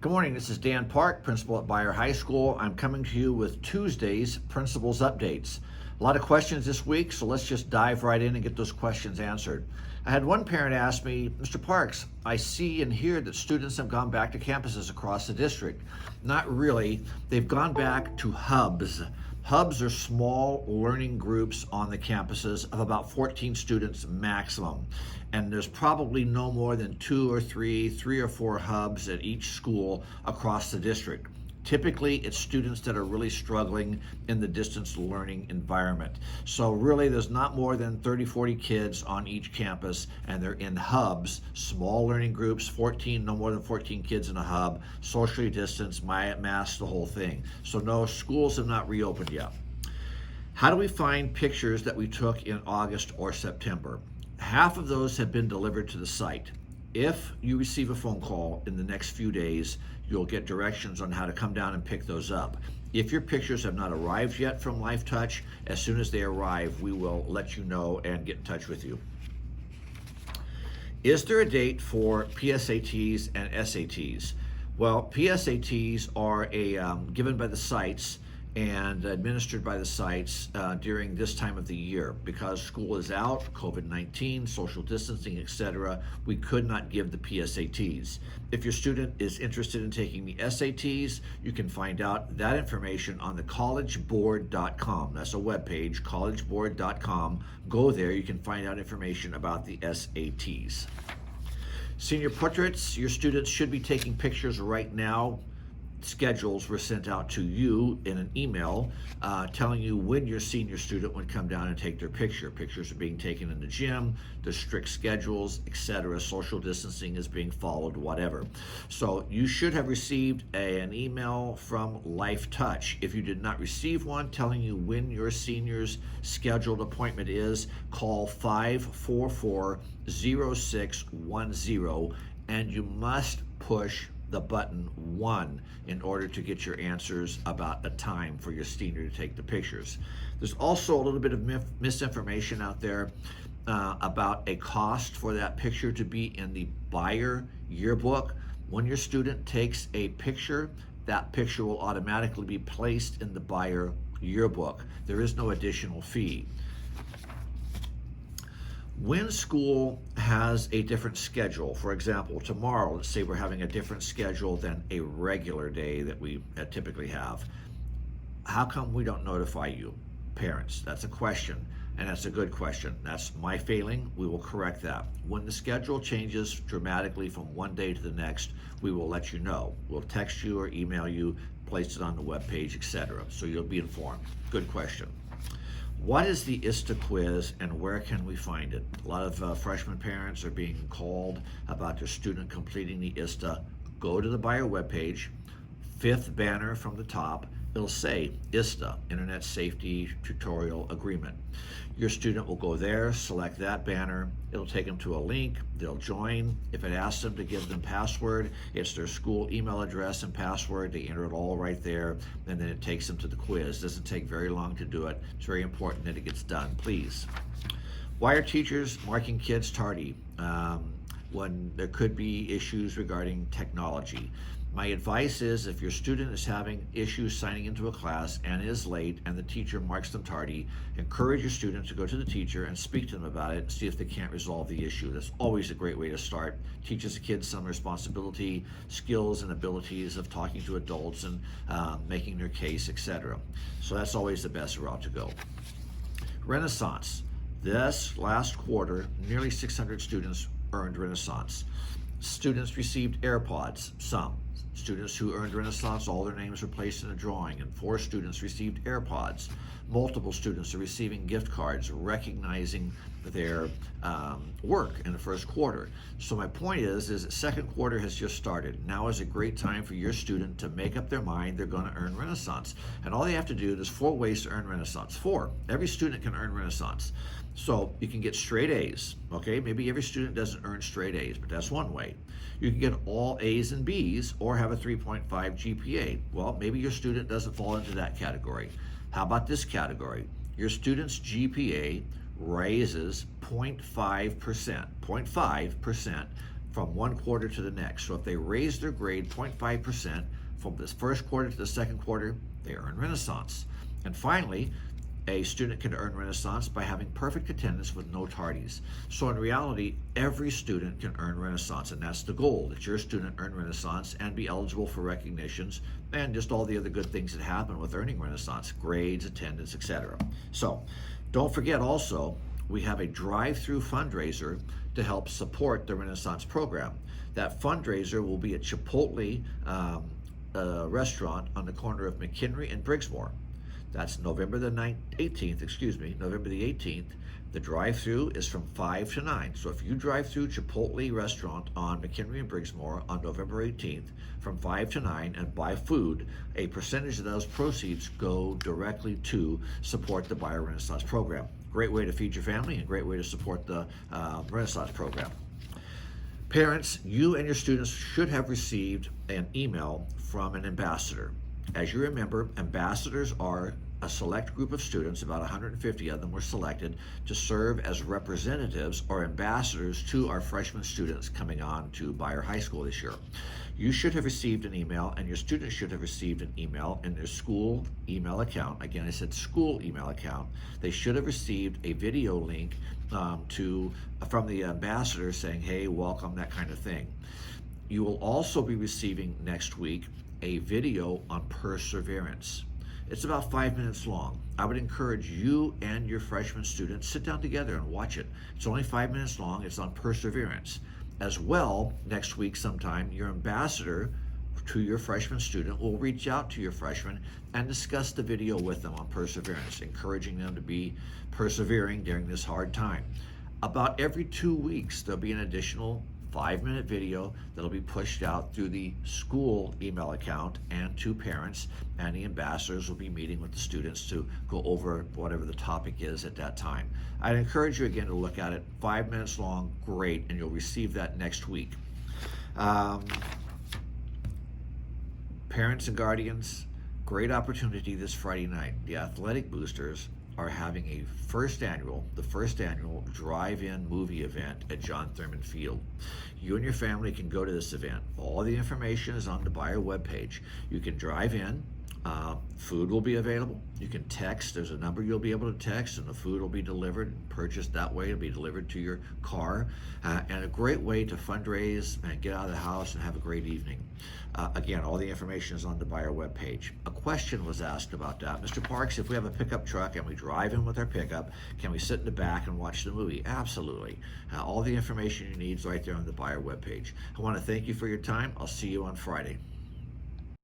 Good morning, this is Dan Park, principal at Beyer High School. I'm coming to you with Tuesday's Principals Updates. A lot of questions this week, so let's just dive right in and get those questions answered. I had one parent ask me, Mr. Parks, I see and hear that students have gone back to campuses across the district. Not really. They've gone back to hubs. Hubs are small learning groups on the campuses of about 14 students maximum. And there's probably no more than three or four hubs at each school across the district. Typically, it's students that are really struggling in the distance learning environment. So really, there's not more than 30, 40 kids on each campus, and they're in hubs, small learning groups, no more than 14 kids in a hub, socially distanced, masked, the whole thing. So no, schools have not reopened yet. How do we find pictures that we took in August or September? Half of those have been delivered to the site. If you receive a phone call in the next few days, you'll get directions on how to come down and pick those up. If your pictures have not arrived yet from LifeTouch, as soon as they arrive, we will let you know and get in touch with you. Is there a date for PSATs and SATs? Well, PSATs are given by the sites and administered by the sites during this time of the year. Because school is out, COVID-19, social distancing, etc., we could not give the PSATs. If your student is interested in taking the SATs, you can find out that information on the collegeboard.com. That's a webpage, collegeboard.com. Go there, you can find out information about the SATs. Senior portraits, your students should be taking pictures right now. Schedules were sent out to you in an email telling you when your senior student would come down and take their picture. Pictures are being taken in the gym, there's strict schedules, etc. Social distancing is being followed, whatever. So you should have received an email from LifeTouch. If you did not receive one telling you when your senior's scheduled appointment is, call 544-0610 and you must push the button 1 in order to get your answers about a time for your senior to take the pictures. There's also a little bit of misinformation out there about a cost for that picture to be in the Beyer yearbook. When your student takes a picture, that picture will automatically be placed in the Beyer yearbook. There is no additional fee. When school has a different schedule, for example, tomorrow, let's say we're having a different schedule than a regular day that we typically have, how come we don't notify you, parents? That's a question, and that's a good question. That's my failing. We will correct that. When the schedule changes dramatically from one day to the next, we will let you know. We'll text you or email you, place it on the webpage, etc. So you'll be informed. Good question. What is the ISTA quiz and where can we find it? A lot of freshman parents are being called about their student completing the ISTA. Go to the Beyer webpage, 5th banner from the top, it'll say ISTA, Internet Safety Tutorial Agreement. Your student will go there, select that banner, it'll take them to a link, they'll join. If it asks them to give them password, it's their school email address and password, they enter it all right there, and then it takes them to the quiz. It doesn't take very long to do it. It's very important that it gets done, please. Why are teachers marking kids tardy when there could be issues regarding technology? My advice is if your student is having issues signing into a class and is late and the teacher marks them tardy, encourage your student to go to the teacher and speak to them about it, see if they can't resolve the issue. That's always a great way to start. Teaches the kids some responsibility, skills and abilities of talking to adults and making their case, etc. So that's always the best route to go. Renaissance. This last quarter, nearly 600 students earned Renaissance. Students received AirPods, some. Students who earned Renaissance, all their names were placed in a drawing, and 4 students received AirPods. Multiple students are receiving gift cards recognizing their work in the first quarter. So my point is that second quarter has just started. Now is a great time for your student to make up their mind they're going to earn Renaissance. And all they have to do, there's 4 ways to earn Renaissance. 4. Every student can earn Renaissance. So you can get straight A's, okay? Maybe every student doesn't earn straight A's, but that's one way. You can get all A's and B's or have a 3.5 GPA. Well, maybe your student doesn't fall into that category. How about this category? Your student's GPA raises 0.5%, from one quarter to the next. So if they raise their grade 0.5% from this first quarter to the second quarter, they earn Renaissance. And finally, a student can earn Renaissance by having perfect attendance with no tardies. So in reality, every student can earn Renaissance, and that's the goal, that your student earn Renaissance and be eligible for recognitions and just all the other good things that happen with earning Renaissance, grades, attendance, etc. So don't forget also, we have a DriveThru Fundraiser to help support the Renaissance program. That fundraiser will be at Chipotle restaurant on the corner of McHenry and Briggsmore. That's November the 18th. The drive-thru is from 5 to 9. So if you drive through Chipotle restaurant on McHenry and Briggsmore on November 18th from 5 to 9 and buy food, a percentage of those proceeds go directly to support the Bio Renaissance program. Great way to feed your family and great way to support the Renaissance program. Parents, you and your students should have received an email from an ambassador. As you remember, ambassadors are a select group of students, about 150 of them were selected to serve as representatives or ambassadors to our freshman students coming on to Beyer High School this year. You should have received an email, and your students should have received an email in their school email account. Again, I said school email account. They should have received a video link from the ambassador saying, hey, welcome, that kind of thing. You will also be receiving next week a video on perseverance. It's about 5 minutes long. I would encourage you and your freshman students sit down together and watch it. It's only 5 minutes long. It's on perseverance. As well, next week sometime, your ambassador to your freshman student will reach out to your freshman and discuss the video with them on perseverance, encouraging them to be persevering during this hard time. About every 2 weeks, there'll be an additional 5-minute video that'll be pushed out through the school email account and to parents, and the ambassadors will be meeting with the students to go over whatever the topic is at that time. I'd encourage you again to look at it. 5 minutes long, great, and you'll receive that next week. Parents and guardians, great opportunity this Friday night. The athletic boosters are having the first annual DriveIn Movie event at John Thurman Field. You and your family can go to this event. All the information is on the Beyer webpage. You can drive in. Food will be available. You can text. There's a number you'll be able to text, and the food will be delivered and purchased that way. It'll be delivered to your car, and a great way to fundraise and get out of the house and have a great evening. Again, all the information is on the Beyer webpage. A question was asked about that. Mr. Parks, if we have a pickup truck and we drive in with our pickup, can we sit in the back and watch the movie? Absolutely. All the information you need is right there on the Beyer webpage. I want to thank you for your time. I'll see you on Friday.